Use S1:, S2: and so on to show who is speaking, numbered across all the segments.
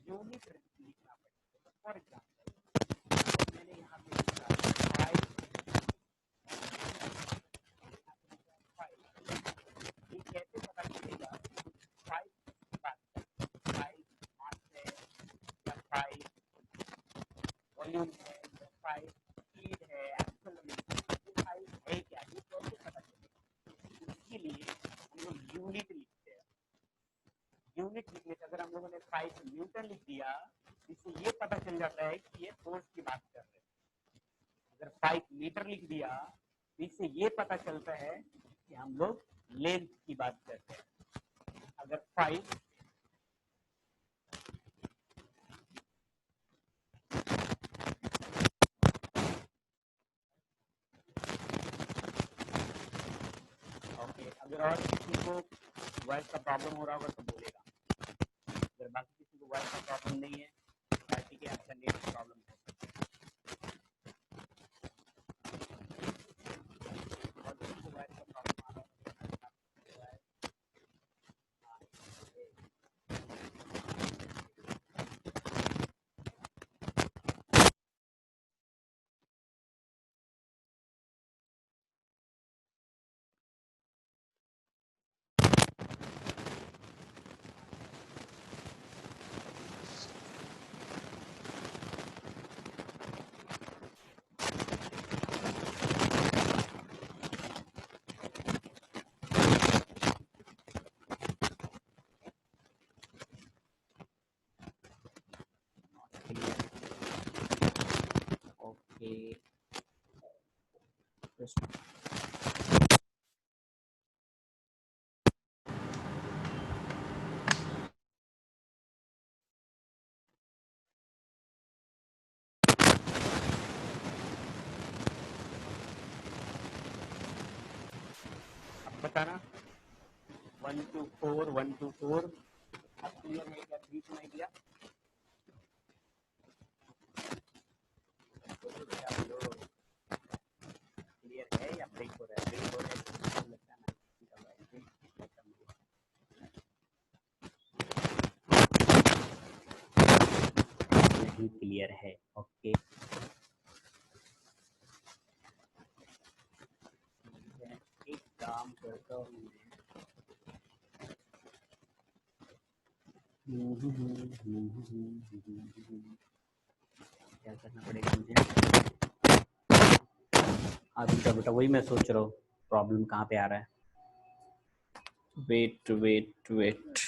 S1: Unit लिखना पड़ेगा। For example मैंने यहाँ पे लिखा ये कैसे पता चलेगा फाइव की बात करें, फाइव मास है या फाइव वॉल्यूम है या फाइव स्पीड है, एक्सेलरेशन, फाइव है क्या, ये कैसे पता चलेगा? इसके लिए हम लोग यूनिट लिखते हैं। यूनिट लिखने से अगर हम लोगों ने 5 न्यूटन लिख दिया, इससे ये पता चल जाता है कि ये फोर्स की बात कर रहे हैं। अगर 5 मीटर लिख दिया, इससे ये पता चलता है कि हम लोग लेंथ की बात करते हैं। अगर 5 ओके, अगर और किसी को वॉइस का प्रॉब्लम हो रहा होगा तो बोलेगा। अगर बाकी किसी को वॉइस का प्रॉब्लम नहीं है, ठीक है, आपका नेट प्रॉब्लम है। ओके, अब बताना 1 to 4 1 to 4 अब क्लियर है क्या? 3 सुनाई दिया? क्लियर है या ब्रेक हो रहा है? ब्रेक हो रहा है तो लगता है नहीं क्लियर है। ओके, एक काम करता हूँ क्या करना पड़ेगा मुझे अभी का बेटा? वही मैं सोच रहा हूँ प्रॉब्लम कहाँ पे आ रहा है। वेट वेट वेट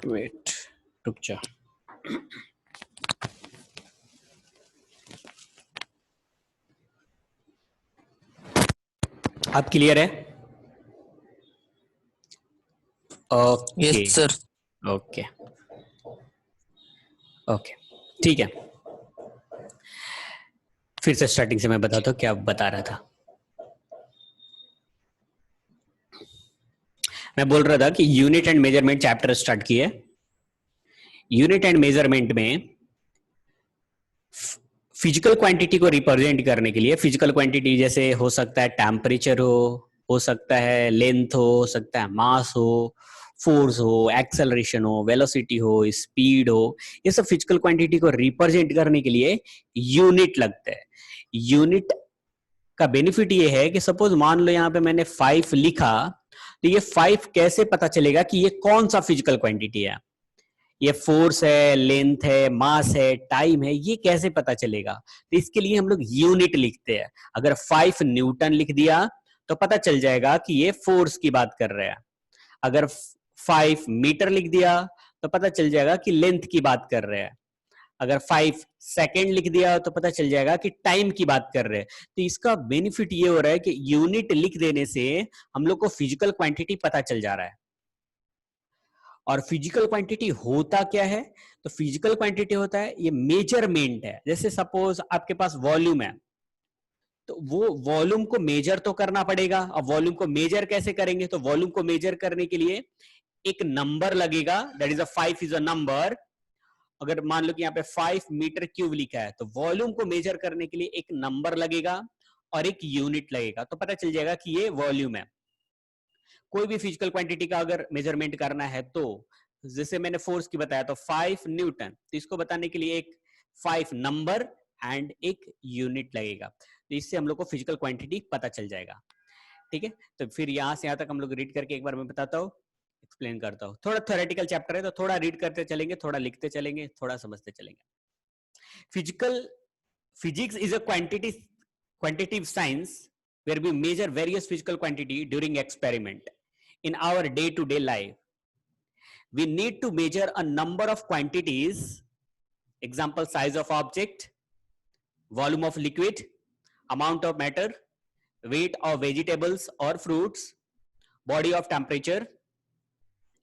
S1: वेट, रुक जा।
S2: आप क्लियर है? Okay
S3: yes sir.
S2: Okay okay ठीक है, फिर से स्टार्टिंग से मैं बताता हूँ क्या बता रहा था। मैं बोल रहा था कि unit and measurement chapter start किए। यूनिट एंड मेजरमेंट में फिजिकल क्वांटिटी को रिप्रेजेंट करने के लिए, फिजिकल क्वांटिटी जैसे हो सकता है टेम्परेचर हो सकता है लेंथ हो सकता है मास हो, फोर्स हो, एक्सेलरेशन हो, वेलोसिटी हो, स्पीड हो, ये सब फिजिकल क्वांटिटी को रिप्रेजेंट करने के लिए यूनिट लगता है। यूनिट का बेनिफिट ये है कि सपोज मान लो यहाँ पे मैंने 5 लिखा, तो ये 5 कैसे पता चलेगा कि ये कौन सा फिजिकल क्वांटिटी है? ये फोर्स है, लेंथ है, मास है, टाइम है, ये कैसे पता चलेगा? तो इसके लिए हम लोग यूनिट लिखते हैं। अगर 5 न्यूटन लिख दिया तो पता चल जाएगा कि ये फोर्स की बात कर रहे हैं। अगर 5 मीटर लिख दिया तो पता चल जाएगा कि लेंथ की बात कर रहे हैं। अगर 5 सेकेंड लिख दिया तो पता चल जाएगा कि टाइम की बात कर रहे हैं। तो इसका बेनिफिट ये हो रहा है कि यूनिट लिख देने से हम लोग को फिजिकल क्वांटिटी पता चल जा रहा है। और फिजिकल क्वांटिटी होता क्या है? तो फिजिकल क्वांटिटी होता है ये मेजरमेंट है। जैसे सपोज आपके पास वॉल्यूम है, तो वो वॉल्यूम को मेजर तो करना पड़ेगा। अब वॉल्यूम को मेजर कैसे करेंगे? तो वॉल्यूम को मेजर करने के लिए एक नंबर लगेगा, that is a 5 is a number. अगर मान लो कि यहाँ पे 5 मीटर क्यूब लिखा है, तो वॉल्यूम को मेजर करने के लिए एक नंबर लगेगा और एक यूनिट लगेगा, तो पता चल जाएगा कि ये वॉल्यूम है। कोई भी फिजिकल क्वांटिटी का अगर मेजरमेंट करना है, तो जैसे मैंने फोर्स की बताया तो 5 न्यूटन, तो इसको बताने के लिए एक 5 नंबर एंड एक यूनिट लगेगा। तो इससे हम लोग को फिजिकल क्वांटिटी पता चल जाएगा। ठीक है, तो फिर यहां से यहां तक हम लोग रीड करके एक बार मैं बताता हूँ, एक्सप्लेन करता हूँ। थोड़ा थ्योरेटिकल चैप्टर है तो थोड़ा रीड करते चलेंगे, थोड़ा लिखते चलेंगे, थोड़ा समझते चलेंगे। Physics is a quantitative science where we measure various physical quantity during experiment. In our day-to-day life, we need to measure a number of quantities. Example, size of object, volume of liquid, amount of matter, weight of vegetables or fruits, body of temperature,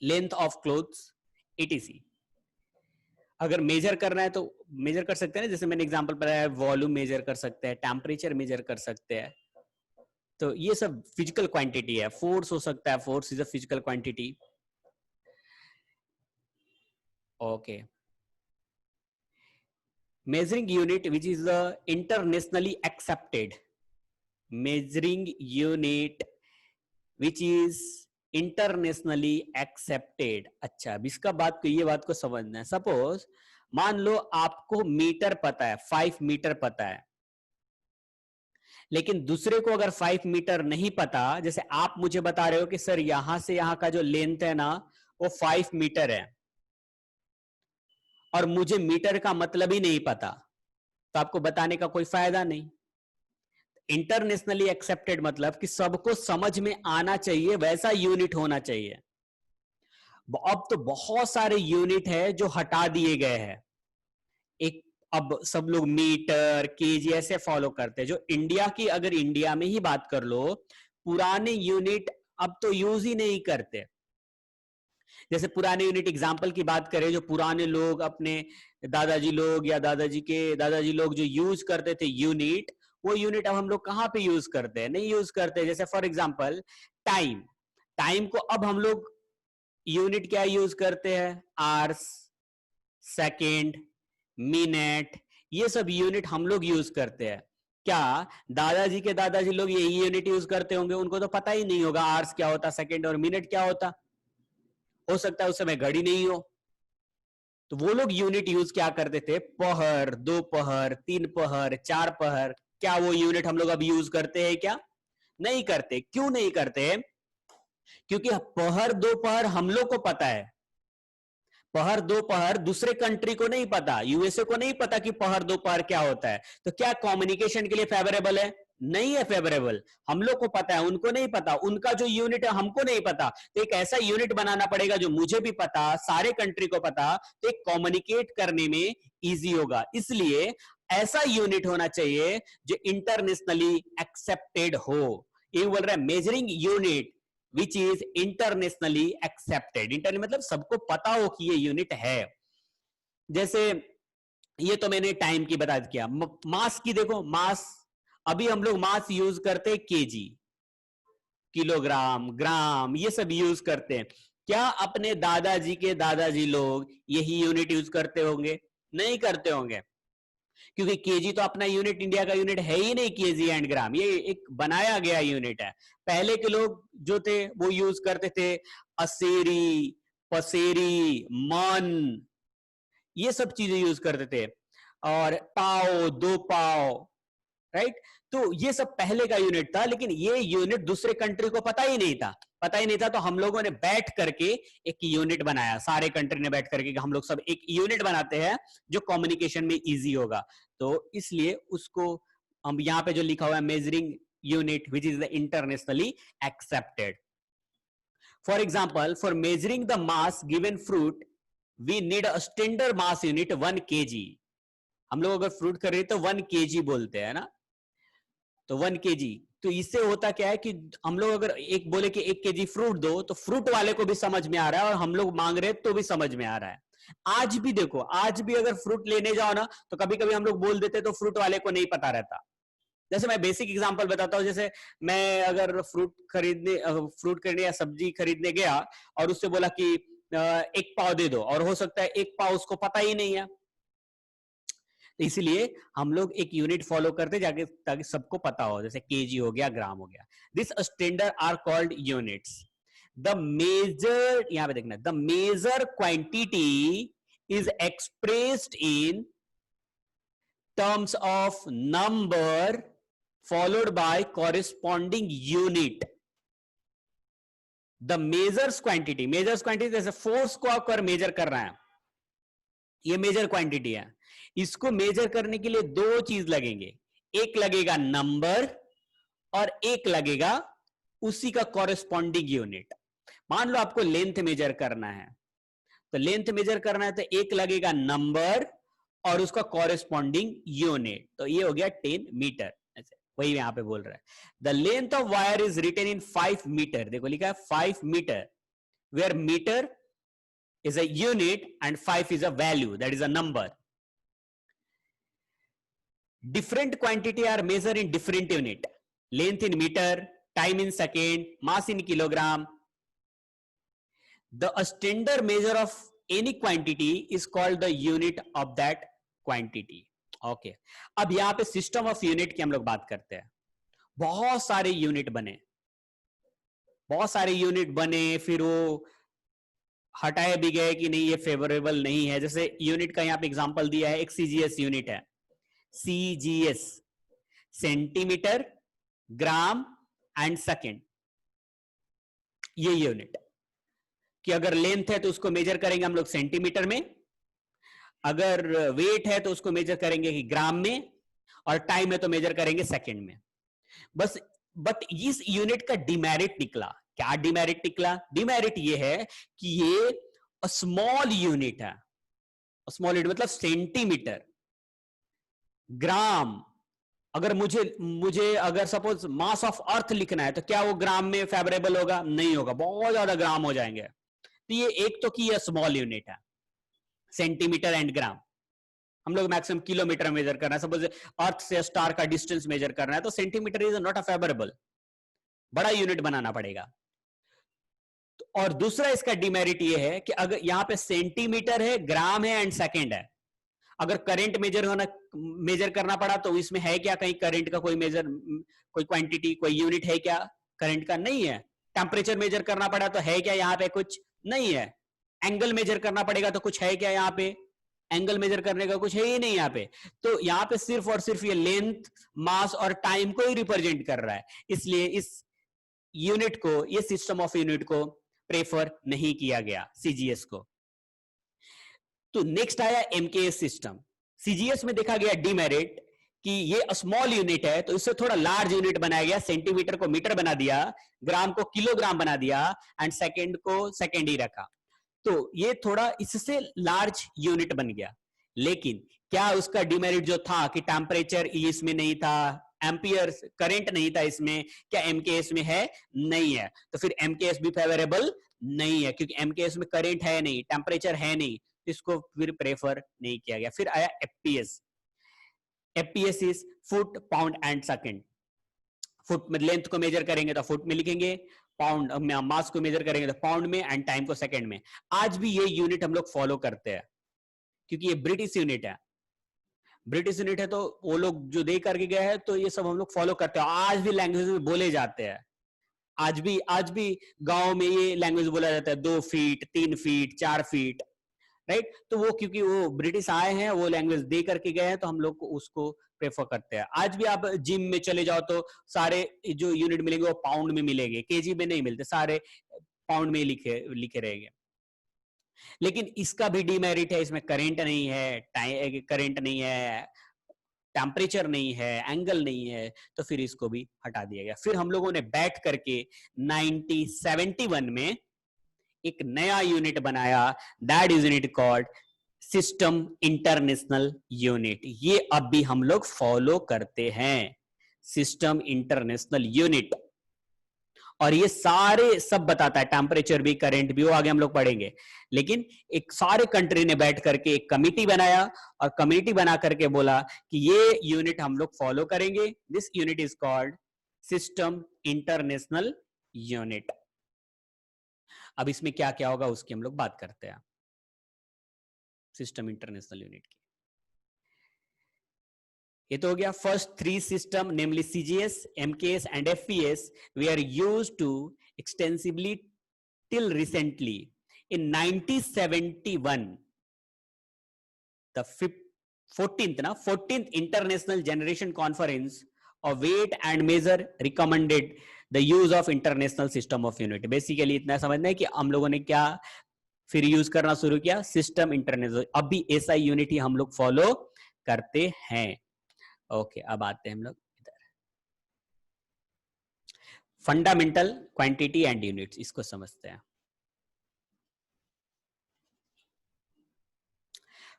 S2: length of clothes, etc. अगर major करना है तो major कर सकते हैं ना, जैसे मैंने एग्जांपल बताया, वॉल्यूम मेजर कर सकते हैं, टेम्परेचर मेजर कर सकते हैं। तो ये सब फिजिकल क्वांटिटी है। फोर्स हो सकता है, force is a physical quantity. Okay, measuring unit which is internationally accepted, measuring unit which is internationally accepted। अच्छा, अब इसका बात को, ये बात को समझना है। सपोज मान लो आपको मीटर पता है, 5 मीटर पता है, लेकिन दूसरे को अगर 5 मीटर नहीं पता, जैसे आप मुझे बता रहे हो कि सर यहां से यहां का जो लेंथ है ना वो 5 मीटर है, और मुझे मीटर का मतलब ही नहीं पता, तो आपको बताने का कोई फायदा नहीं। इंटरनेशनली एक्सेप्टेड मतलब कि सबको समझ में आना चाहिए, वैसा यूनिट होना चाहिए। अब तो बहुत सारे यूनिट है जो हटा दिए गए हैं। एक अब सब लोग मीटर, केजी ऐसे फॉलो करते हैं। जो इंडिया की, अगर इंडिया में ही बात कर लो, पुराने यूनिट अब तो यूज ही नहीं करते। जैसे पुराने यूनिट एग्जांपल की बात करें, जो पुराने लोग अपने दादाजी लोग या दादाजी लोग जो यूज करते थे यूनिट, वो यूनिट अब हम लोग कहां पे यूज करते हैं? नहीं यूज करते। जैसे फॉर एग्जांपल टाइम, टाइम को अब हम लोग यूनिट क्या यूज करते हैं? आवर्स, सेकेंड, मिनट, ये सब यूनिट हम लोग यूज करते हैं। क्या दादाजी के दादाजी लोग ये यूनिट यूज करते होंगे? उनको तो पता ही नहीं होगा आवर्स क्या होता, सेकेंड और मिनट क्या होता। हो सकता है उस समय घड़ी नहीं हो, तो वो लोग यूनिट यूज क्या करते थे? पहर, 2 पहर, 3 पहर, 4 पहर। क्या वो यूनिट हम लोग अब यूज करते हैं क्या? नहीं करते। क्यों नहीं करते? क्योंकि पहर 2 पहर हम लोग को पता है, पहर 2 पहर दूसरे कंट्री को नहीं पता, यूएसए को नहीं पता कि पहर 2 पहर क्या होता है। तो क्या कम्युनिकेशन के लिए फेवरेबल है? नहीं है फेवरेबल। हम लोग को पता है, उनको नहीं पता। उनका जो यूनिट है हमको नहीं पता, तो एक ऐसा यूनिट बनाना पड़ेगा जो मुझे भी पता, सारे कंट्री को पता, तो एक कम्युनिकेट करने में इजी होगा। इसलिए ऐसा यूनिट होना चाहिए जो इंटरनेशनली एक्सेप्टेड हो। ये बोल रहा है measuring unit which is internationally accepted. Internal मतलब सबको पता हो कि ये यूनिट है। जैसे ये तो मैंने टाइम की बता दिया। मास की देखो, मास अभी हम लोग मास यूज करते हैं केजी, किलोग्राम, ग्राम, ये सब यूज करते हैं। क्या अपने दादाजी के दादाजी लोग यही यूनिट यूज करते होंगे? नहीं करते होंगे, क्योंकि केजी तो अपना यूनिट, इंडिया का यूनिट है ही नहीं। केजी एंड ग्राम ये एक बनाया गया यूनिट है। पहले के लोग जो थे वो यूज करते थे असेरी, पसेरी, मन, ये सब चीजें यूज करते थे, और पाव, 2 पाव, राइट। तो ये सब पहले का यूनिट था, लेकिन ये यूनिट दूसरे कंट्री को पता ही नहीं था। पता ही नहीं था, तो हम लोगों ने बैठ करके एक यूनिट बनाया, सारे कंट्री ने बैठ करके हम लोग सब एक यूनिट बनाते हैं जो कम्युनिकेशन में इजी होगा। तो इसलिए उसको हम यहां पे जो लिखा हुआ है measuring unit which is the internationally accepted. For example, for measuring the mass given fruit we need a standard mass unit 1 kg। हम लोग अगर फ्रूट कर रहे तो 1 kg बोलते हैं ना, तो 1 kg। तो इससे होता क्या है कि हम लोग अगर एक बोले कि 1 kg फ्रूट दो, तो फ्रूट वाले को भी समझ में आ रहा है, और हम लोग मांग रहे तो भी समझ में आ रहा है। आज भी देखो, आज भी अगर फ्रूट लेने जाओ ना, तो कभी कभी हम लोग बोल देते तो फ्रूट वाले को नहीं पता रहता। जैसे मैं बेसिक एग्जांपल बताता हूं, जैसे मैं अगर फ्रूट खरीदने या सब्जी खरीदने गया और उससे बोला कि 1 पाव दे दो, और हो सकता है 1 पाव उसको पता ही नहीं है। तो इसलिए हम लोग एक यूनिट फॉलो करते जाके, ताकि सबको पता हो, जैसे केजी हो गया, ग्राम हो गया। This standard are called units. The measure, यहां पे देखना, the measure quantity is expressed in terms of number followed by corresponding unit. The measures quantity जैसे फोर्स को अगर मेजर कर रहा है, ये मेजर क्वांटिटी है। इसको मेजर करने के लिए 2 चीज लगेंगे, एक लगेगा नंबर और एक लगेगा उसी का कॉरेस्पॉन्डिंग यूनिट। मान लो आपको लेंथ मेजर करना है, तो लेंथ मेजर करना है तो एक लगेगा नंबर और उसका कॉरेस्पॉन्डिंग यूनिट। तो ये हो गया 10 मीटर। वही यहां पे बोल रहा है, the length of wire is written in 5 metre. देखो लिखा है 5 metre, where metre is a unit and 5 is a value, that is a number. Different quantity are measured in different unit. Length in meter, time in second, mass in kilogram. The standard measure of any quantity is called the unit of that quantity. Okay. अब यहां पे system of unit की हम लोग बात करते हैं। बहुत सारे यूनिट बने, फिर वो हटाए भी गए कि नहीं ये फेवरेबल नहीं है। जैसे यूनिट का यहां पे एग्जांपल दिया है, एक सीजीएस यूनिट है, CGS, centimetre, gram and second. ये यूनिट कि अगर लेंथ है तो उसको मेजर करेंगे हम लोग सेंटीमीटर में, अगर वेट है तो उसको मेजर करेंगे कि ग्राम में, और टाइम है तो मेजर करेंगे सेकेंड में। बस बट इस यूनिट का डिमेरिट निकला। क्या डिमेरिट निकला? डिमेरिट ये है कि ये स्मॉल यूनिट है। स्मॉल यूनिट मतलब सेंटीमीटर, ग्राम। अगर मुझे अगर सपोज मास ऑफ अर्थ लिखना है तो क्या वो ग्राम में फेवरेबल होगा? नहीं होगा, बहुत ज्यादा ग्राम हो जाएंगे। तो ये एक तो कि ये स्मॉल यूनिट है, सेंटीमीटर एंड ग्राम। हम लोग मैक्सिमम किलोमीटर मेजर करना है, सपोज अर्थ से स्टार का डिस्टेंस मेजर करना है तो centimetre is not a favourable, बड़ा यूनिट बनाना पड़ेगा। और दूसरा इसका डिमेरिट ये है कि अगर यहां पे सेंटीमीटर है, ग्राम है एंड सेकेंड है, अगर करंट मेजर करना पड़ा तो इसमें है क्या कहीं करंट का कोई क्वांटिटी, कोई यूनिट है क्या करंट का? नहीं है। टेम्परेचर मेजर करना पड़ा तो है क्या यहां पे? कुछ नहीं है। एंगल मेजर करना पड़ेगा तो कुछ है क्या यहां पे? एंगल मेजर करने का कुछ है ही नहीं यहां पे। तो यहां पे सिर्फ और सिर्फ ये लेंथ, मास और टाइम को ही रिप्रेजेंट कर रहा है। इसलिए इस यूनिट को, ये सिस्टम ऑफ यूनिट को प्रेफर नहीं किया गया, सीजीएस को। तो नेक्स्ट आया एमकेएस सिस्टम। सीजीएस में देखा गया डिमेरिट कि ये स्मॉल यूनिट है तो इससे थोड़ा लार्ज यूनिट बनाया गया। सेंटीमीटर को मीटर बना दिया, ग्राम को किलोग्राम बना दिया एंड सेकेंड को सेकेंड ही रखा। तो ये थोड़ा इससे लार्ज यूनिट बन गया। लेकिन क्या उसका डिमेरिट जो था कि टेम्परेचर इसमें नहीं था, एम्पियर करंट नहीं था इसमें, क्या एमकेएस में है? नहीं है। तो फिर एमकेएस भी फेवरेबल नहीं है, क्योंकि एमकेएस में करंट है नहीं, टेम्परेचर है नहीं, इसको फिर प्रेफर नहीं किया गया। फिर आया FPS. FPS is foot pound and second. Foot में लेंथ को मेजर करेंगे तो फुट में लिखेंगे, पाउंड मास को मेजर करेंगे तो पाउंड में, एंड टाइम को सेकंड में। आज भी ये यूनिट हम लोग फॉलो करते हैं, क्योंकि ये ब्रिटिश यूनिट है। ब्रिटिश यूनिट है तो वो लोग जो दे करके गए हैं, तो ये सब हम लोग फॉलो करते हैं। आज भी लैंग्वेज में बोले जाते हैं, आज भी गांव में ये लैंग्वेज बोला जाता है, 2 फीट 3 फीट 4 फीट, राइट। तो वो क्योंकि वो ब्रिटिश आए हैं, वो लैंग्वेज दे करके गए हैं, तो हम लोग को उसको प्रेफर करते हैं। आज भी आप जिम में चले जाओ तो सारे जो यूनिट मिलेंगे वो पाउंड में मिलेंगे, केजी में नहीं मिलते, सारे पाउंड में लिखे लिखे रहेंगे। लेकिन इसका भी डिमेरिट है, इसमें करंट नहीं है, करंट नहीं है, टेम्परेचर नहीं है, एंगल नहीं है, तो फिर इसको भी हटा दिया गया। फिर हम लोगों ने बैठ करके 1971 में एक नया यूनिट बनाया, that is unit called system international unit. ये अब भी हम लोग फॉलो करते हैं, सिस्टम इंटरनेशनल यूनिट। और ये सारे सब बताता है, टेम्परेचर भी, करंट भी, वो आगे हम लोग पढ़ेंगे। लेकिन एक सारे कंट्री ने बैठ करके एक कमिटी बनाया, और कमिटी बना करके बोला कि ये यूनिट हम लोग फॉलो करेंगे। This unit is called system international unit. अब इसमें क्या क्या होगा उसकी हम लोग बात करते हैं, सिस्टम इंटरनेशनल यूनिट की। ये तो हो गया first 3 system, namely CGS, MKS and FPS were used to extensively till recently. In 1971, the 14th International Generation Conference of Weight and Measure recommended the use of International System of Unit. Basically इतना समझना है कि हम लोगों ने क्या फिर use करना शुरू किया, सिस्टम इंटरनेशनल। अब भी SI यूनिट ही हम लोग फॉलो करते हैं। ओके, अब आते हैं हम लोग इधर, फंडामेंटल क्वांटिटी एंड यूनिट्स, इसको समझते हैं।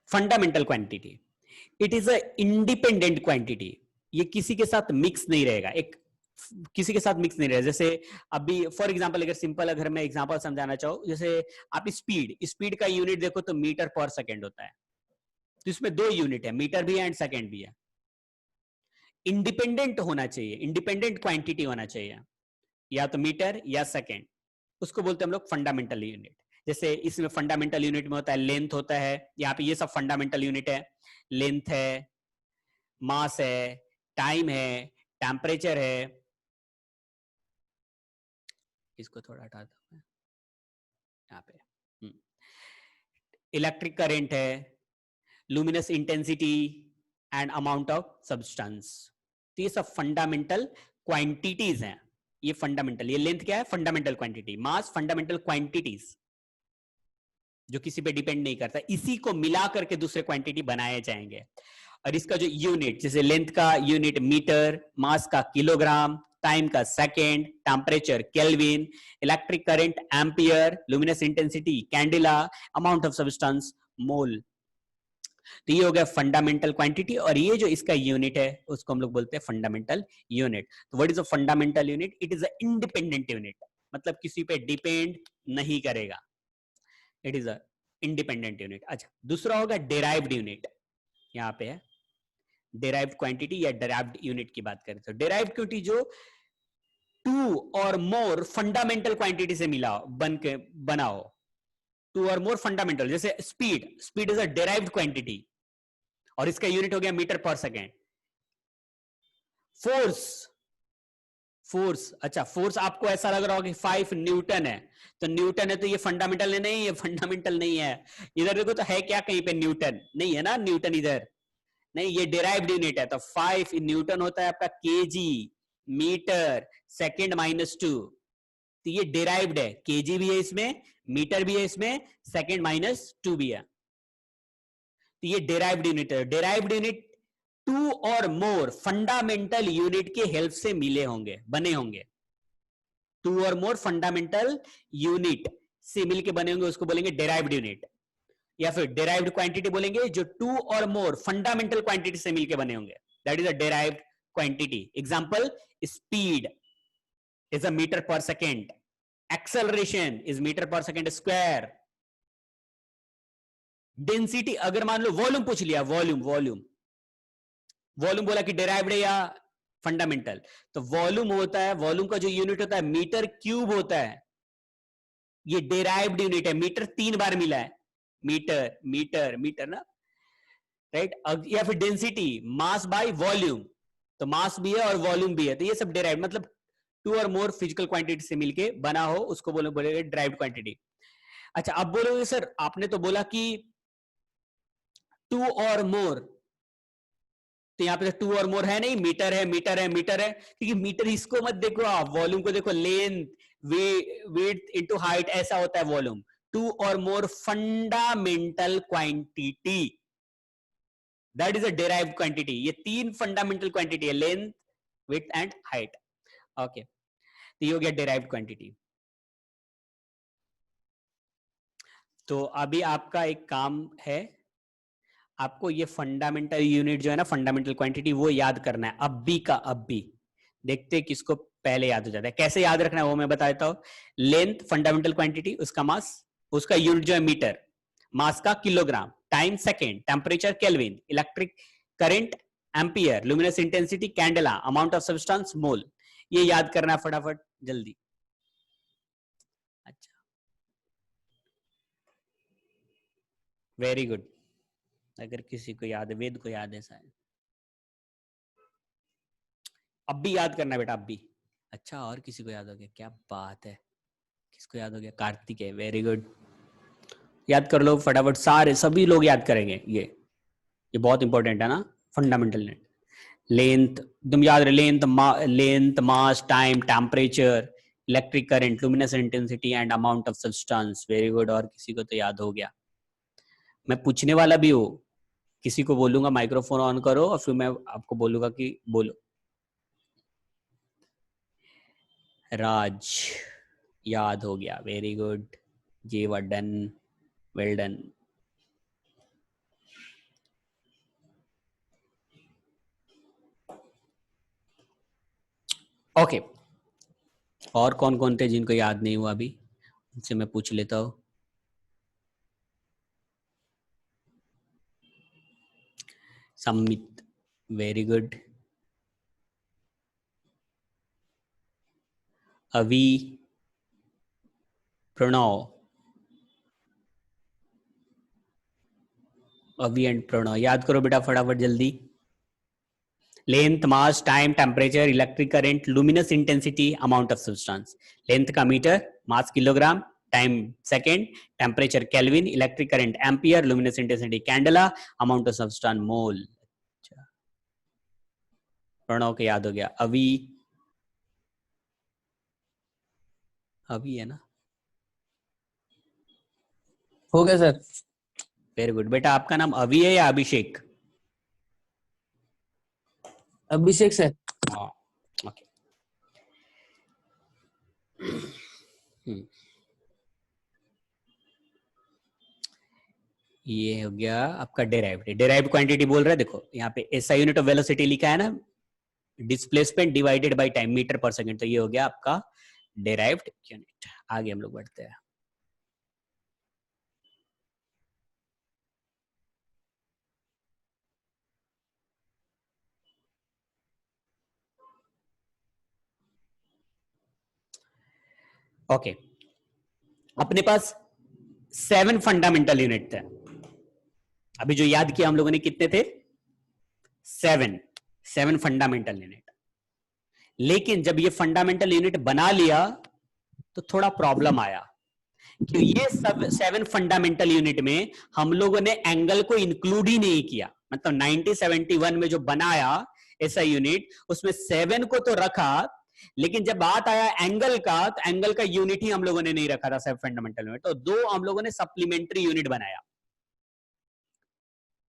S2: Fundamental quantity, it is a independent quantity. ये किसी के साथ मिक्स नहीं रहेगा, किसी के साथ मिक्स नहीं रहेगा। जैसे अभी फॉर एग्जांपल, अगर सिंपल अगर मैं एग्जांपल समझाना चाहूँ, जैसे आप स्पीड का यूनिट देखो तो मीटर पर सेकेंड होता है, तो इसमें 2 यूनिट है, मीटर भी है एंड सेकेंड भी है। इंडिपेंडेंट होना चाहिए, इंडिपेंडेंट क्वांटिटी होना चाहिए, या तो मीटर या सेकेंड, उसको बोलते हैं हम लोग फंडामेंटल यूनिट। जैसे इसमें फंडामेंटल यूनिट में होता है लेंथ होता है, यहाँ पे ये सब फंडामेंटल यूनिट है, लेंथ है, मास है, टाइम है, टेम्परेचर है। इसको थोड़ा हटाता हूं मैं, यहाँ पे इलेक्ट्रिक करंट है, luminous intensity and amount of substance. तो ये सब फंडामेंटल क्वांटिटीज हैं। ये फंडामेंटल, ये लेंथ क्या है, फंडामेंटल क्वांटिटी, मास फंडामेंटल क्वांटिटीज, जो किसी पे डिपेंड नहीं करता। इसी को मिला करके दूसरे क्वांटिटी बनाए जाएंगे। और इसका जो यूनिट, जैसे लेंथ का यूनिट मीटर, मास का किलोग्राम, टाइम का second, temperature kelvin, electric current ampere, luminous intensity candela, amount of substance mole. तो ये हो गया फंडामेंटल क्वांटिटी, और ये जो इसका यूनिट है उसको हम लोग बोलते हैं फंडामेंटल यूनिट। तो what is a fundamental unit? It is a independent unit, मतलब किसी पे डिपेंड नहीं करेगा, it is a independent unit. अच्छा, दूसरा होगा डेराइव्ड यूनिट। यहाँ पे है डेराइव्ड क्वांटिटी या डेराइव्ड यूनिट की बात करें तो डेराइव्ड क्वांटिटी जो 2 और मोर फंडामेंटल क्वांटिटी से मिला बना हो, 2 और मोर फंडामेंटल। जैसे speed is a derived quantity, और इसका यूनिट हो गया मीटर पर सेकेंड। फोर्स, अच्छा फोर्स आपको ऐसा लग रहा होगा कि 5 न्यूटन है, तो न्यूटन है तो ये फंडामेंटल है? नहीं, ये फंडामेंटल नहीं है। इधर देखो तो है क्या, कहीं पे न्यूटन नहीं है ना, न्यूटन इधर नहीं, ये डेराइव्ड यूनिट है। तो 5 न्यूटन होता है आपका केजी मीटर सेकेंड -2, तो ये डेराइव्ड है, केजी भी है इसमें, मीटर भी है इसमें, सेकेंड -2 भी है, तो ये डेराइव्ड यूनिट है। डेराइव्ड यूनिट 2 और मोर फंडामेंटल यूनिट के हेल्प से मिले होंगे, बने होंगे। 2 और मोर फंडामेंटल यूनिट से मिलके बने होंगे, उसको बोलेंगे डेराइव्ड यूनिट, या फिर डेराइव्ड क्वांटिटी बोलेंगे जो 2 और मोर फंडामेंटल क्वांटिटी से मिलके बने होंगे, that is a derived quantity. Example, speed is a meter per second, acceleration is meter per second square, density अगर मान लो वॉल्यूम पूछ लिया, वॉल्यूम वॉल्यूम वॉल्यूम बोला कि डिराइव्ड है या फंडामेंटल, तो वॉल्यूम होता है, वॉल्यूम का जो यूनिट होता है मीटर क्यूब होता है, ये डिराइव्ड यूनिट है. मीटर 3 बार मिला है, मीटर मीटर मीटर ना, राइट. या फिर डेंसिटी मास बाय वॉल्यूम, तो मास भी है और वॉल्यूम भी है, तो ये सब डिराइव्ड मतलब 2 और मोर फिजिकल क्वांटिटी से मिलके बना हो, उसको बोलेंगे डिराइव्ड क्वांटिटी. अच्छा, अब बोलोगे सर आपने तो बोला कि 2 और मोर, तो यहाँ पे 2 और मोर है नहीं, मीटर है मीटर है मीटर है, क्योंकि मीटर इसको मत देखो आप, वॉल्यूम को देखो, लेंथ विड्थ इनटू हाइट ऐसा होता है वॉल्यूम. 2 और मोर fundamental quantity, that is a derived quantity. ये 3 फंडामेंटल क्वांटिटी है, length width and height. Okay, तो ये हो गया डिराइव्ड क्वांटिटी. तो अभी आपका एक काम है, आपको ये फंडामेंटल यूनिट जो है ना, फंडामेंटल क्वांटिटी, वो याद करना है. अब भी का अब भी देखते हैं किसको पहले याद हो जाता है. कैसे याद रखना है वो मैं बता देता हूं. लेंथ फंडामेंटल क्वांटिटी, उसका मास, उसका यूनिट जो है मीटर, मास का kilogram, time second, temperature kelvin, electric current ampere, luminous intensity candela, amount of substance mole. ये याद करना है फटाफट जल्दी. अच्छा, वेरी गुड. अगर किसी को याद है, वेद को याद है शायद, अब भी याद करना बेटा, अब भी. अच्छा, और किसी को याद हो गया, क्या बात है, किसको याद हो गया, कार्तिक है, वेरी गुड. याद कर लो फटाफट, सारे सभी लोग याद करेंगे. ये बहुत इंपॉर्टेंट है ना, फंडामेंटल नेट. लेंथ तुम याद रहे, length mass time temperature electric current luminous intensity and amount of substance. Very good. और किसी को तो याद हो गया. मैं पूछने वाला भी हूँ, किसी को बोलूंगा माइक्रोफोन ऑन करो और फिर मैं आपको बोलूंगा कि बोलो. राज याद हो गया, वेरी गुड. जे वर्डन, वेल डन. ओके, और कौन कौन थे जिनको याद नहीं हुआ अभी, उनसे मैं पूछ लेता हूँ. सम्मित, वेरी गुड. अवी, प्रणव, अवी एंड प्रणव याद करो बेटा फटाफट जल्दी. Length mass time temperature electric current luminous intensity amount of substance. Length का metre, mass kilogram, time second, temperature kelvin, electric current ampere, luminous intensity candela, amount of substance mole. Pranav के याद हो गया. अभी अभी है ना,
S3: हो गया सर.
S2: Very good. बेटा आपका नाम अभी है या अभिषेक?
S3: अभिषेक सर.
S2: ओके. ये हो गया आपका डेराइव्ड. डेराइव्ड क्वांटिटी बोल रहे हैं, देखो यहाँ पे एसआई यूनिट ऑफ वेलोसिटी लिखा है ना, displacement divided by time metre per second. तो ये हो गया आपका डेराइव्ड यूनिट. आगे हम लोग बढ़ते हैं. ओके, अपने पास 7 फंडामेंटल यूनिट थे. अभी जो याद किया हम लोगों ने, कितने थे? 7 फंडामेंटल यूनिट. लेकिन जब ये फंडामेंटल यूनिट बना लिया तो थोड़ा प्रॉब्लम आया कि ये सब 7 फंडामेंटल यूनिट में हम लोगों ने एंगल को इंक्लूड ही नहीं किया. मतलब 1971 में जो बनाया ऐसा यूनिट, उसमें 7 को तो रखा, लेकिन जब बात आया एंगल का, तो एंगल का यूनिट ही हम लोगों ने नहीं रखा था 7 फंडामेंटल यूनिट. तो 2 हम लोगों ने सप्लीमेंट्री यूनिट बनाया.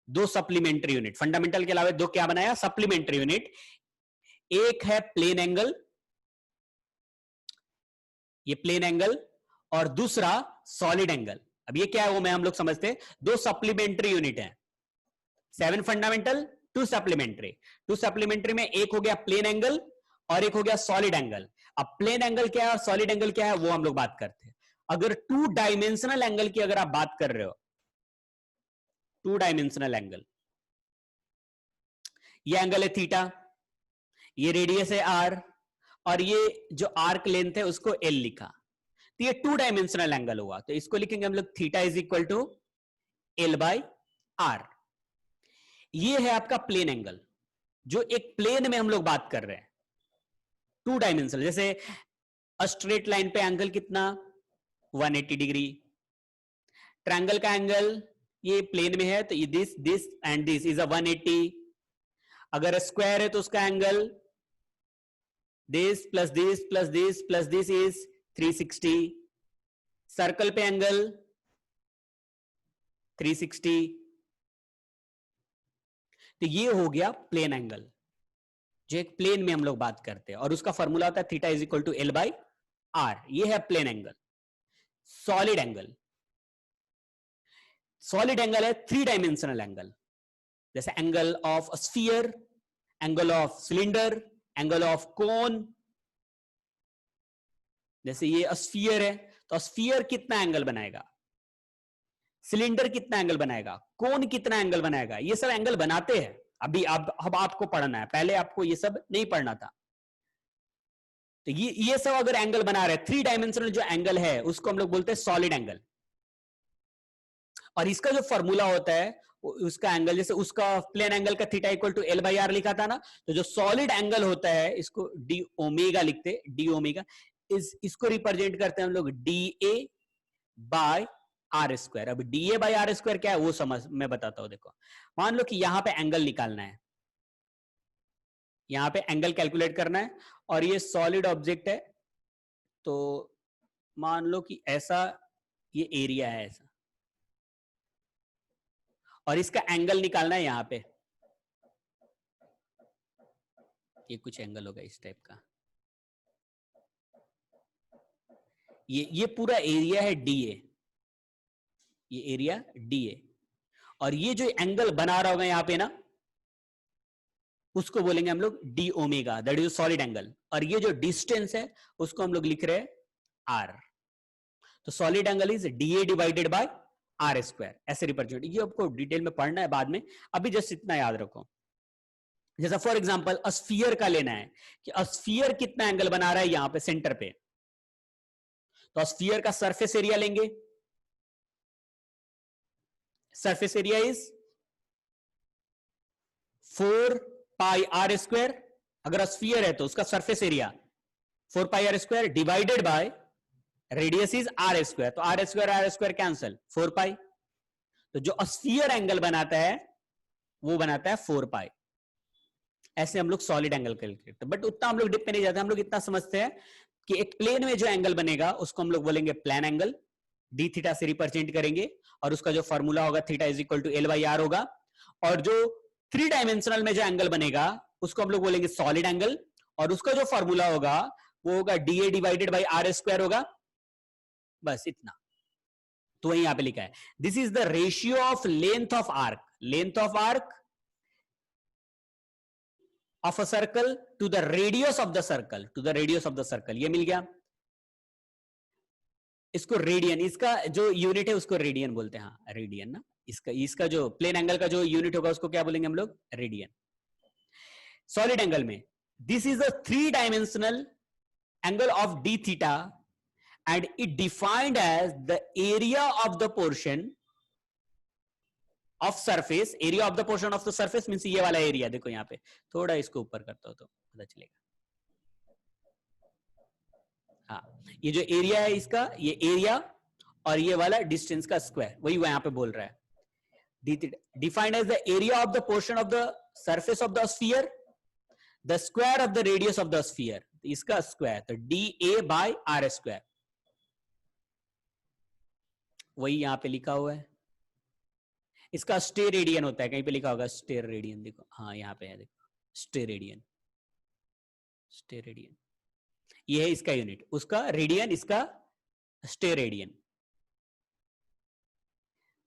S2: 2 सप्लीमेंट्री यूनिट, फंडामेंटल के अलावा 2 क्या बनाया? Supplementary unit. एक है प्लेन एंगल, ये प्लेन एंगल, और दूसरा सॉलिड एंगल. अब ये क्या है वो मैं हम लोग समझते हैं. 2 सप्लीमेंट्री यूनिट है, 7 फंडामेंटल टू सप्लीमेंट्री में एक हो गया प्लेन एंगल और एक हो गया सॉलिड एंगल। अब प्लेन एंगल क्या है और सॉलिड एंगल क्या है वो हम लोग बात करते हैं। अगर टू डायमेंशनल एंगल की अगर आप बात कर रहे हो, टू डायमेंशनल एंगल, ये एंगल है थीटा, ये रेडियस है आर, और ये जो आर्क लेंथ है उसको एल लिखा, तो ये टू डायमेंशनल एंगल हुआ। तो इसको लिखेंगे हम लोग theta is equal to l by r. ये है आपका प्लेन एंगल, जो एक प्लेन में हम लोग बात कर रहे हैं, टू डायमेंशनल। जैसे स्ट्रेट लाइन पे एंगल कितना 180 डिग्री, ट्रायंगल का एंगल ये प्लेन में है तो ये this and this is a 180। अगर स्क्वायर है तो उसका angle this plus this plus this plus this is 360। Circle पे एंगल 360। तो ये हो गया प्लेन एंगल, जो एक प्लेन में हम लोग बात करते हैं, और उसका फॉर्मूला होता है theta is equal to l by r. ये है plane angle. Solid angle, solid angle है थ्री डायमेंशनल एंगल, जैसे angle of sphere, angle of cylinder, angle of cone. जैसे ये स्फीयर है तो स्फीयर कितना एंगल बनाएगा, सिलेंडर कितना एंगल बनाएगा, कोन कितना एंगल बनाएगा, ये सब एंगल बनाते हैं। अभी अब आपको पढ़ना है, पहले आपको ये सब नहीं पढ़ना था। तो ये सब अगर एंगल बना रहे, थ्री डायमेंशनल जो एंगल है उसको हम लोग बोलते हैं सॉलिड एंगल। और इसका जो फॉर्मूला होता है उसका एंगल, जैसे उसका प्लेन एंगल का theta equal to l by r लिखा था ना, तो जो सॉलिड एंगल होता है इसको डी ओमेगा लिखते हैं, डी ओमेगा। इसको रिप्रेजेंट करते हैं हम लोग D A by are square. अब D A by are square क्या है वो समझ मैं बताता हूं। देखो, मान लो कि यहां पे एंगल निकालना है, यहां पे एंगल कैलकुलेट करना है, और ये सॉलिड ऑब्जेक्ट है, तो मान लो कि ऐसा ये एरिया है ऐसा, और इसका एंगल निकालना है यहां पे, ये कुछ एंगल होगा इस टाइप का, ये पूरा एरिया है डीए, ये एरिया डीए, और ये जो एंगल बना रहा होगा यहां पे ना, उसको बोलेंगे हम लोग D omega, that is solid angle. और ये जो डिस्टेंस है उसको हम लोग लिख रहे हैं आर। तो solid angle is d a divided by are square, ऐसे रिप्रेजेंट। ये आपको डिटेल में पढ़ना है बाद में, अभी जस्ट इतना याद रखो। जैसा फॉर एग्जांपल स्फीयर का लेना है कि स्फीयर कितना एंगल बना रहा है यहां पे सेंटर पे, तो स्फीयर का सरफेस एरिया लेंगे, surface area is 4 pi are square. अगर स्फीयर है तो उसका surface area 4 pi are square divided by radius is r square, तो आर स्क्वायर कैंसल, 4 पाई। तो जो स्फीयर एंगल बनाता है वो बनाता है 4 पाई। ऐसे हम लोग सॉलिड एंगल कैलकुलेट करते हैं, बट उतना हम लोग डिप में नहीं जाते। हम लोग इतना समझते हैं कि एक प्लेन में जो एंगल बनेगा उसको हम लोग बोलेंगे प्लेन एंगल, डी थीटा से रिप्रेजेंट करेंगे, और उसका जो फॉर्मूला होगा theta is equal to l by r होगा। और जो थ्री डायमेंशनल में जो एंगल बनेगा उसको हम लोग बोलेंगे सॉलिड एंगल, और उसका जो फॉर्मूला होगा वो होगा d a divided by are square होगा। बस इतना। तो वही यहां पे लिखा है, this is the ratio of length of arc, length of arc of a circle to the radius of the circle, to the radius of the circle. ये मिल गया। इसको रेडियन, इसका जो यूनिट है उसको रेडियन बोलते हैं। हाँ रेडियन ना, इसका जो प्लेन एंगल का जो यूनिट होगा उसको क्या बोलेंगे हम लोग, रेडियन। सॉलिड एंगल में this is a three dimensional angle of D theta and it defined as the area of the portion of surface, area of the portion of the surface means ये वाला area. देखो यहाँ पे थोड़ा इसको ऊपर करता हो तो पता चलेगा। हाँ, ये जो एरिया है इसका, ये एरिया और ये वाला डिस्टेंस का स्क्वायर, वही वो यहाँ पे बोल रहा है। Defined as the area of the portion of the surface of the sphere, the square of the radius of the sphere, इसका स्क्वायर, तो d A by are square, वही यहां पे लिखा हुआ है। इसका स्टे रेडियन होता है, कहीं पे लिखा होगा स्टे रेडियन, देखो हाँ यहाँ पे है, देखो स्टे रेडियन, स्टे रेडियन ये है इसका यूनिट, उसका रेडियन, इसका स्टे रेडियन।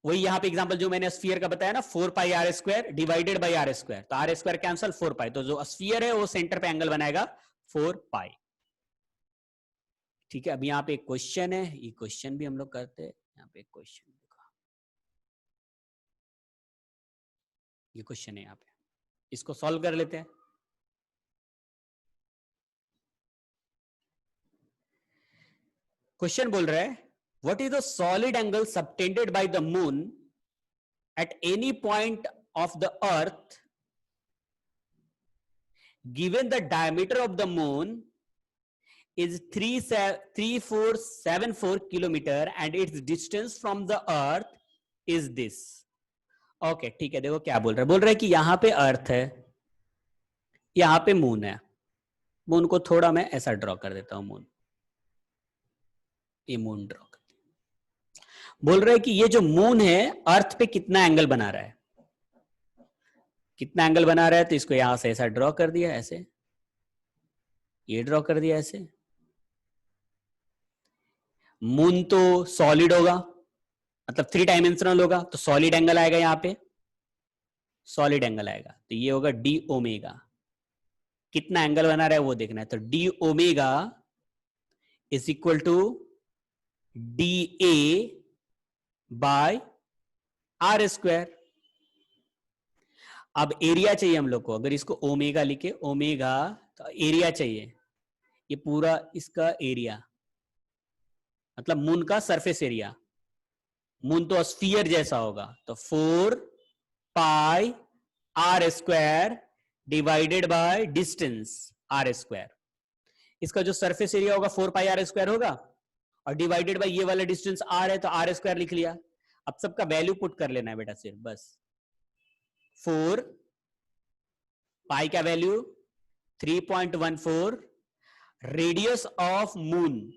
S2: वही यहाँ पे एग्जांपल जो मैंने स्फीयर का बताया ना, 4 pi are square divided by are square, तो आर स्क्वायर कैंसल, 4 पाई, तो जो स्फीयर है वो सेंटर पे एंगल बनाएगा 4 पाई। ठीक है, अब यहाँ पे एक क्वेश्चन है, ये क्वेश्चन भी हम लोग करते हैं। यहाँ पे एक क्वेश्चन देखो, ये क्वेश्चन है यहाँ पे, इसको सॉल्व कर लेते हैं। क्वेश्चन बोल रहा है what is the solid angle subtended by the moon at any point of the earth given the diameter of the moon is 3474 kilometer and its distance from the earth is this. Okay ठीक है, देखो क्या बोल रहा है कि यहां पे अर्थ है, यहां पे मून है। मून को थोड़ा मैं ऐसा ड्रॉ कर देता हूं, मून, ये मून ड्रॉ कर दिया। बोल रहा है कि ये जो मून है अर्थ पे कितना एंगल बना रहा है, कितना एंगल बना रहा है, तो इसको यहां से ऐसा ड्रॉ कर दिया, ऐसे ये ड्रॉ कर दिया ऐसे। मून तो सॉलिड होगा, मतलब 3 डायमेंशनल होगा, तो सॉलिड एंगल आएगा यहां पे, सॉलिड एंगल आएगा, तो ये होगा डी ओमेगा। कितना एंगल बना रहा है वो देखना है, तो d omega is equal to d A by are square. अब एरिया चाहिए हम लोग को, अगर इसको ओमेगा लिखे, ओमेगा, तो एरिया चाहिए, ये पूरा इसका एरिया, मतलब मून का सरफेस एरिया। मून तो स्फीयर जैसा होगा, तो 4 pi are square divided by distance R square. इसका जो सरफेस एरिया होगा 4 पाई आर स्क्वायर होगा, और डिवाइडेड बाय ये वाला डिस्टेंस आर है, तो आर स्क्वायर लिख लिया। अब सबका वैल्यू पुट कर लेना है बेटा सिर्फ, बस 4 पाई का वैल्यू 3.14, रेडियस ऑफ मून,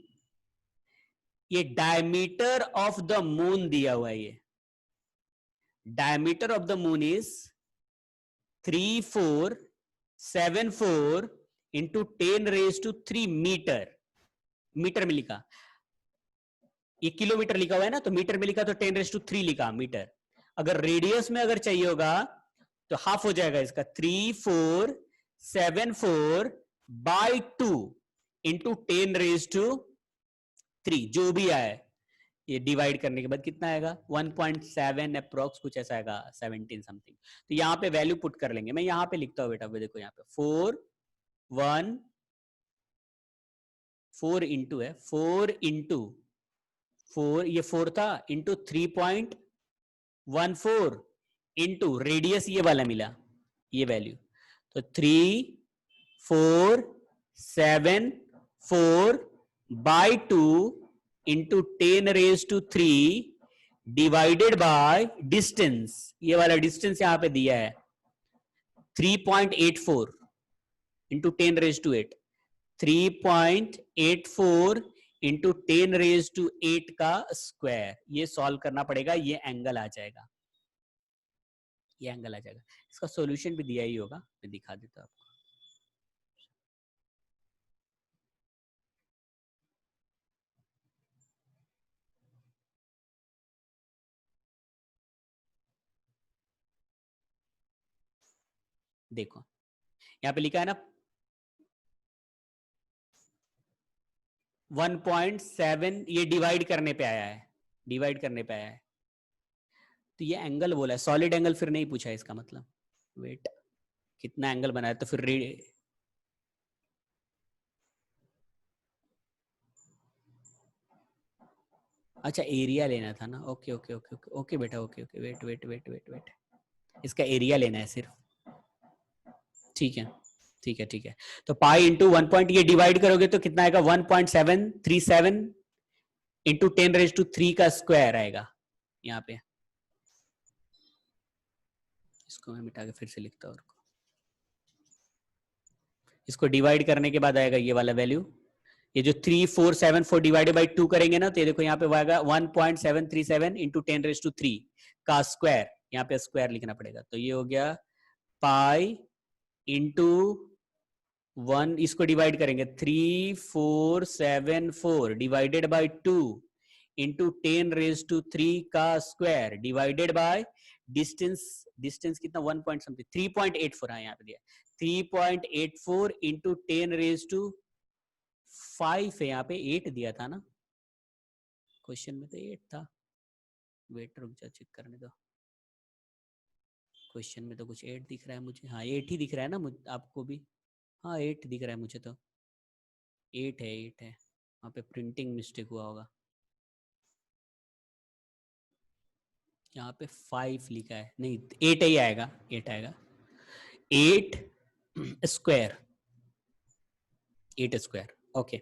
S2: ये डायमीटर ऑफ द मून दिया हुआ है, ये diameter of the moon is 3474 into 10⁻³ metre. Metre में लिखा, ये किलोमीटर लिखा हुआ है ना, तो मीटर में लिखा तो 10⁻³ लिखा मीटर। अगर रेडियस में अगर चाहिए होगा तो हाफ हो जाएगा इसका, 3474 बाई 2 इंटू 10⁻³ जो भी आए, ये डिवाइड करने के बाद कितना आएगा, 1.7 अप्रोक्स कुछ ऐसा आएगा, 17 समथिंग। तो यहाँ पे वैल्यू पुट कर लेंगे, मैं यहाँ पे लिखता हूँ बेटा, देखो यहाँ पे 4 इंटू है, 4 इंटू 4, ये 4 था, इंटू 3.14 इंटू रेडियस ये वाला मिला, ये वैल्यू, तो 3474 by 2 into 10⁻³ divided by distance, ये वाला डिस्टेंस यहां पे दिया है 3.84 इंटू 10⁻8, 3.84 इंटू 10⁻8 का स्क्वायर। ये सॉल्व करना पड़ेगा, ये एंगल आ जाएगा, ये एंगल आ जाएगा। इसका सॉल्यूशन भी दिया ही होगा, मैं दिखा देता हूं आपको। देखो यहां पे लिखा है ना 1.7, ये डिवाइड करने पे आया है, डिवाइड करने पे आया है, तो ये एंगल बोला है, सॉलिड एंगल फिर नहीं पूछा है, इसका मतलब वेट कितना एंगल बना है, तो फिर अच्छा एरिया लेना था ना, okay okay okay okay okay बेटा, okay okay, wait wait wait wait wait, इसका एरिया लेना है सिर्फ, ठीक है ठीक है ठीक है। तो पाई इंटू 1 पॉइंट, ये डिवाइड करोगे तो कितना आएगा, 1.737 इंटू 10⁻³ का स्क्वायर आएगा यहाँ पे। इसको मैं मिटा के फिर से लिखता हूँ, इसको डिवाइड करने के बाद आएगा ये वाला वैल्यू, ये जो 3474 डिवाइडेड बाई 2 करेंगे ना, तो ये देखो यहाँ पे आएगा 1.737 इंटू 10⁻³ का स्क्वायर, यहाँ पे स्क्वायर लिखना पड़ेगा, तो ये हो गया पाई इंटू 1, इसको डिवाइड करेंगे 3474 डिवाइडेड बाई 2 इंटू 10⁻³ का स्क्वायर डिवाइडेड बाय डिस्टेंस कितना 1 पॉइंट समथिंग 3.84 है यहाँ पे दिया 3.84 इंटू 10⁵ है यहाँ पे 8 दिया था ना क्वेश्चन में तो 8 था वेट रुक जा चेक करने दो क्वेश्चन में तो कुछ 8 दिख रहा है मुझे हाँ 8 ही दिख रहा है ना आपको भी हाँ 8 दिख रहा है मुझे तो 8 है वहाँ पे प्रिंटिंग मिस्टेक हुआ होगा यहाँ पे 5 लिखा है नहीं 8 ही आएगा 8 आएगा 8 स्क्वायर 8 स्क्वायर ओके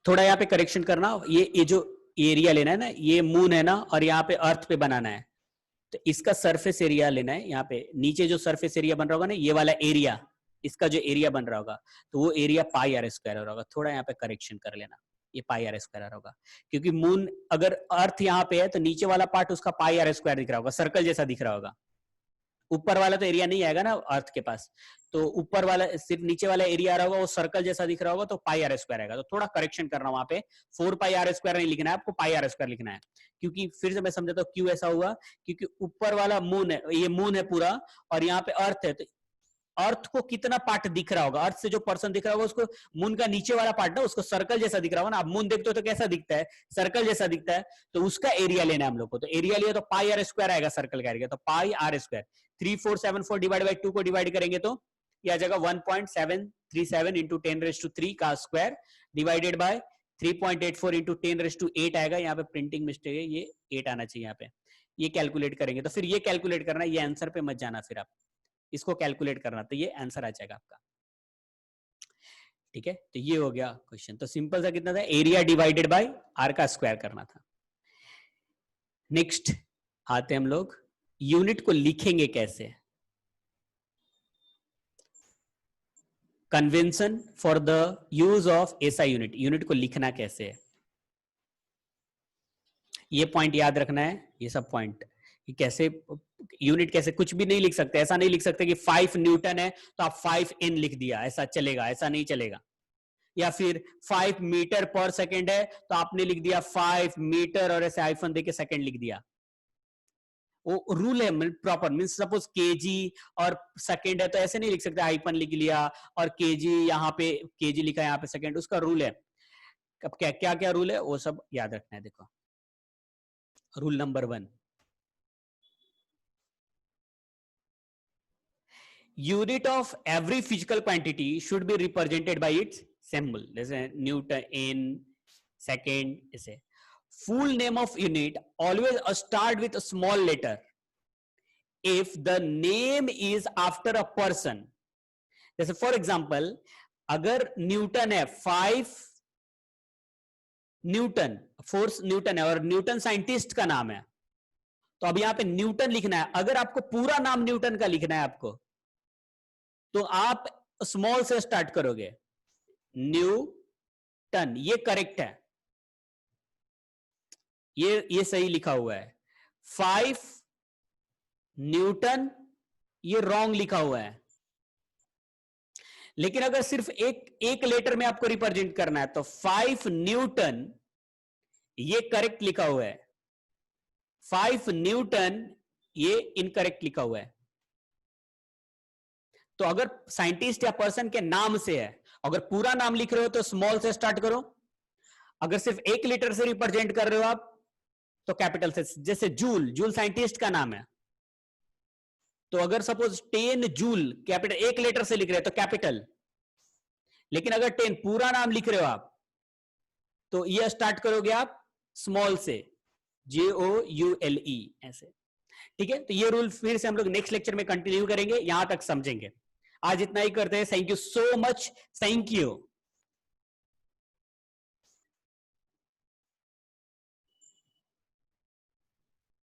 S2: थोड़ा यहाँ पे करेक्शन करना ये जो एरिया लेना है ना ये मून है ना और यहाँ पे अर्थ पे बनाना है तो इसका सरफेस एरिया लेना है यहाँ पे नीचे जो सरफेस एरिया बन रहा होगा ना ये वाला एरिया इसका जो एरिया बन रहा होगा तो वो एरिया πr² होगा थोड़ा यहाँ पे करेक्शन कर लेना ये πr² होगा क्योंकि मून अगर अर्थ यहाँ पे है तो नीचे वाला पार्ट उसका πr² दिख रहा होगा सर्कल जैसा दिख रहा होगा ऊपर वाला तो एरिया नहीं आएगा ना अर्थ के पास तो ऊपर वाला सिर्फ नीचे वाला एरिया आ रहा होगा वो सर्कल जैसा दिख रहा होगा तो πr² आएगा तो थोड़ा करेक्शन करना वहां पे 4πr² नहीं लिखना है आपको πr² लिखना है क्योंकि फिर से मैं समझाता हूँ क्यों ऐसा हुआ क्योंकि ऊपर वाला मून है ये मून है पूरा और यहाँ पे अर्थ है तो अर्थ को कितना पार्ट दिख रहा होगा अर्थ से जो पर्सन दिख रहा होगा उसको मून का नीचे वाला पार्ट ना उसको सर्कल जैसा दिख रहा होगा ना आप मून देखते हो तो कैसा दिखता है सर्कल जैसा दिखता है तो उसका एरिया लेना है हम लोग को तो एरिया लिया तो πr² आएगा सर्कल का एरिया तो πr² 3474 डिवाइड बाय 2 को डिवाइड करेंगे तो यह आ जाएगा 1.737 इंटू 10⁻³ का स्क्वायर डिवाइडेड बाय 3.84 इंटू 10⁸ आएगा यहाँ पे प्रिंटिंग मिस्टेक है ये 8 आना चाहिए यहाँ पे ये कैलकुलेट करेंगे तो फिर ये कैलकुलेट करना ये आंसर पे मत जाना फिर आप इसको कैलकुलेट करना तो ये आंसर आ जाएगा आपका ठीक है तो ये हो गया क्वेश्चन तो सिंपल सा कितना था एरिया डिवाइडेड बाय आर का स्क्वायर करना था नेक्स्ट आते हम लोग यूनिट को लिखेंगे कैसे convention for the use of SI unit को लिखना कैसे है ये पॉइंट याद रखना है ये सब पॉइंट कैसे यूनिट कैसे कुछ भी नहीं लिख सकते ऐसा नहीं लिख सकते कि 5 न्यूटन है तो आप 5 N लिख दिया ऐसा चलेगा ऐसा नहीं चलेगा या फिर 5 मीटर पर सेकेंड है तो आपने लिख दिया 5 मीटर और ऐसे आइफन देके सेकेंड लिख दिया वो रूल है प्रॉपर मींस सपोज केजी और सेकेंड है तो ऐसे नहीं लिख सकते आइफन लिख लिया और केजी यहाँ पे केजी लिखा यहाँ पे सेकेंड उसका रूल है अब क्या क्या रूल है वो सब याद रखना है देखो rule number 1 unit of every physical quantity should be represented by its symbol जैसे न्यूटन in second ऐसे full name of unit always start with a small letter if the name is after a person जैसे for example अगर Newton है 5 Newton force Newton है और Newton scientist का नाम है तो अब यहां पे न्यूटन लिखना है अगर आपको पूरा नाम न्यूटन का लिखना है आपको तो आप स्मॉल से स्टार्ट करोगे न्यूटन ये करेक्ट है ये सही लिखा हुआ है 5 न्यूटन ये रॉन्ग लिखा हुआ है लेकिन अगर सिर्फ एक लेटर में आपको रिप्रेजेंट करना है तो 5 न्यूटन ये करेक्ट लिखा हुआ है 5 न्यूटन ये इनकरेक्ट लिखा हुआ है तो अगर साइंटिस्ट या पर्सन के नाम से है अगर पूरा नाम लिख रहे हो तो स्मॉल से स्टार्ट करो अगर सिर्फ एक लेटर से रिप्रेजेंट कर रहे हो आप तो कैपिटल से जैसे जूल साइंटिस्ट का नाम है तो अगर सपोज 10 जूल कैपिटल एक लेटर से लिख रहे हो तो कैपिटल लेकिन अगर 10 पूरा नाम लिख रहे हो आप तो ये स्टार्ट करोगे आप स्मॉल से JOULE ऐसे ठीक है तो ये रूल फिर से हम लोग नेक्स्ट लेक्चर में कंटिन्यू करेंगे यहां तक समझेंगे आज इतना ही करते हैं thank you so much thank you